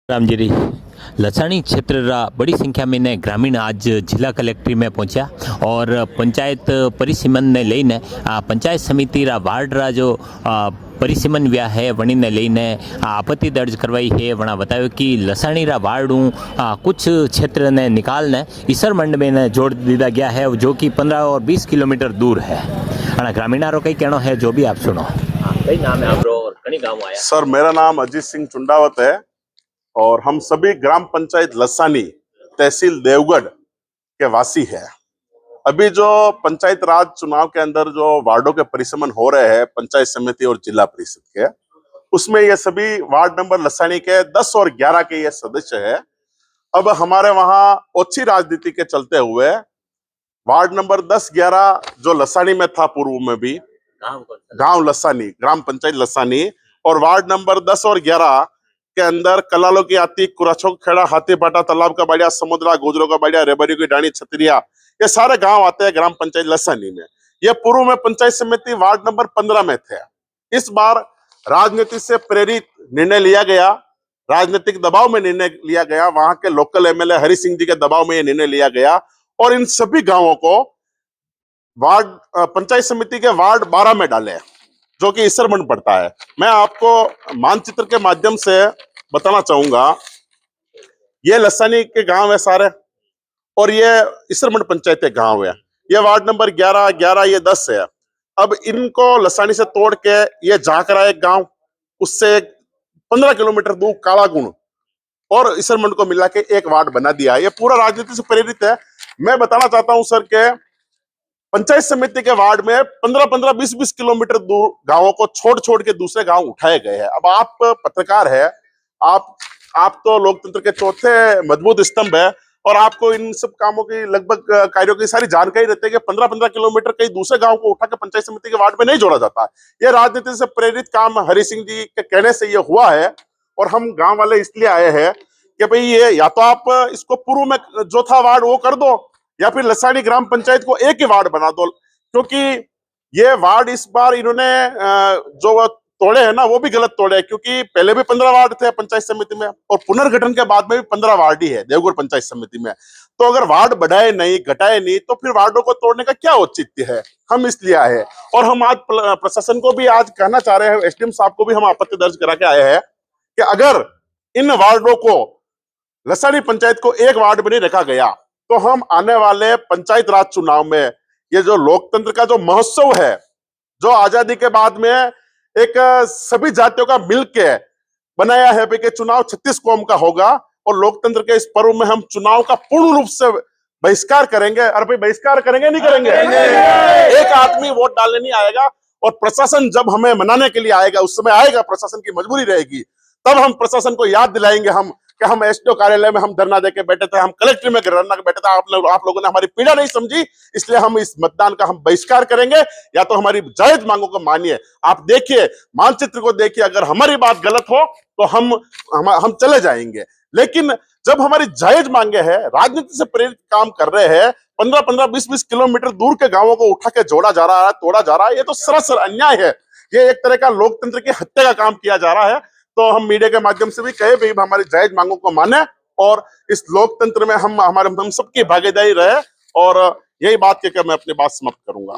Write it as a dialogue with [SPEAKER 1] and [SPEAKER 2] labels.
[SPEAKER 1] रामगिरी लसाणी क्षेत्र रा बड़ी संख्या में ने ग्रामीण आज जिला कलेक्ट्री में पहुंचा और पंचायत परिसीमन ने लेने पंचायत समिति रा वार्ड रा जो परिसीमन व्या है वणी ने लेने आपत्ति दर्ज करवाई है। वना बतायो कि लसाणी रा वार्ड कुछ क्षेत्र ने निकालने ईसर मंड में ने जोड़ दिया गया है जो कि 15 और 20 किलोमीटर दूर है। ग्रामीणारों का कहना है जो भी आप सुनो। कई नाम है आपरो और कई गांव आया?
[SPEAKER 2] सर, मेरा नाम अजीत सिंह चुंडावत है और हम सभी ग्राम पंचायत लसानी तहसील देवगढ़ के वासी हैं। अभी जो पंचायत राज चुनाव के अंदर जो वार्डों के परिसीमन हो रहे हैं पंचायत समिति और जिला परिषद के, उसमें ये सभी वार्ड नंबर लसानी के 10 और 11 के ये सदस्य है। अब हमारे वहां ओछी राजनीति के चलते हुए वार्ड नंबर 10-11 जो लसानी में था, पूर्व में भी गांव लसानी, ग्राम पंचायत लसानी, और वार्ड नंबर 10 और 11 के अंदर कलालो की आती, कुराछो खेड़ा, हाथीपाटा, तालाब का बाड़िया, समुद्रा, गोजरो का बाड़िया, रेबरी की डाणी, छतरिया, ये सारे गांव आते हैं ग्राम पंचायत लसानी में। ये पूर्व में पंचायत समिति वार्ड नंबर 15 में थे। इस बार राजनीति से प्रेरित निर्णय लिया गया, राजनीतिक दबाव में निर्णय लिया गया, वहां के लोकल एमएलए हरि सिंह जी के दबाव में यह निर्णय लिया गया और इन सभी गांवों को वार्ड पंचायत समिति के वार्ड 12 में डाले, जो कि ईसरमंड पड़ता है। मैं आपको मानचित्र के माध्यम से बताना चाहूंगा, ये लसानी के गांव है सारे और ये ईसरमंड पंचायत के गांव है। ये वार्ड नंबर 11, ये 10 है। अब इनको लसानी से तोड़ के ये जाकरा एक गांव, उससे 15 किलोमीटर दूर कालागुण और ईसरमंड को मिला के एक वार्ड बना दिया। ये पूरा राजनीति से प्रेरित है। मैं बताना चाहता हूं सर के पंचायत समिति के वार्ड में 15-15, 20-20 किलोमीटर दूर गांवों को छोड़ छोड़ के दूसरे गांव उठाए गए हैं। अब आप पत्रकार है, आप तो लोकतंत्र के चौथे मजबूत स्तंभ है और आपको इन सब कामों की लगभग कार्यों की सारी जानकारी रहती है कि 15-15 किलोमीटर कहीं दूसरे गांव को उठा के पंचायत समिति के वार्ड में नहीं जोड़ा जाता। यह राजनीति से प्रेरित काम हरि सिंह जी के कहने से यह हुआ है और हम गांव वाले इसलिए आए हैं कि भाई ये या तो आप इसको पूर्व में जो था वार्ड वो कर दो या फिर लसानी ग्राम पंचायत को एक ही वार्ड बना दो, क्योंकि ये वार्ड इस बार इन्होंने जो तोड़े हैं ना वो भी गलत तोड़े हैं, क्योंकि पहले भी 15 वार्ड थे पंचायत समिति में और पुनर्गठन के बाद में भी 15 वार्ड ही है देवगढ़ पंचायत समिति में। तो अगर वार्ड बढ़ाए नहीं, घटाए नहीं, तो फिर वार्डों को तोड़ने का क्या औचित्य है। हम इसलिए आए हैं और हम आज प्रशासन को भी आज कहना चाह रहे हैं, एसडीएम साहब को भी हम आपत्ति दर्ज करा के आए हैं कि अगर इन वार्डों को लसानी पंचायत को एक वार्ड में नहीं रखा गया तो हम आने वाले पंचायत राज चुनाव में ये जो लोकतंत्र का जो महोत्सव है, जो आजादी के बाद में एक सभी जातियों का मिलके बनाया है कि चुनाव 36 कौम का होगा और लोकतंत्र के इस पर्व में हम चुनाव का पूर्ण रूप से बहिष्कार करेंगे। अरे भाई, बहिष्कार करेंगे नहीं करेंगे? एक आदमी वोट डालने नहीं आएगा और प्रशासन जब हमें मनाने के लिए आएगा, उस समय आएगा, प्रशासन की मजबूरी रहेगी, तब हम प्रशासन को याद दिलाएंगे कि हम एसडीओ कार्यालय में हम धरना देके बैठे थे, हम कलेक्टर में धरना के बैठे थे, आप लोगों ने हमारी पीड़ा नहीं समझी, इसलिए हम इस मतदान का हम बहिष्कार करेंगे। या तो हमारी जायज मांगों को मानिए। आप देखिए, मानचित्र को देखिए, अगर हमारी बात गलत हो तो हम चले जाएंगे, लेकिन जब हमारी जायज मांगे हैं, राजनीति से प्रेरित काम कर रहे हैं, 15-15, 20-20 किलोमीटर दूर के गांवों को उठा के जोड़ा जा रहा है, तोड़ा जा रहा है, ये तो सरासर अन्याय है। ये एक तरह का लोकतंत्र की हत्या का काम किया जा रहा है। तो हम मीडिया के माध्यम से भी कहे भाई हमारी जायज मांगों को माने और इस लोकतंत्र में हम सबकी भागीदारी रहे, और यही बात कहकर मैं अपनी बात समाप्त करूंगा।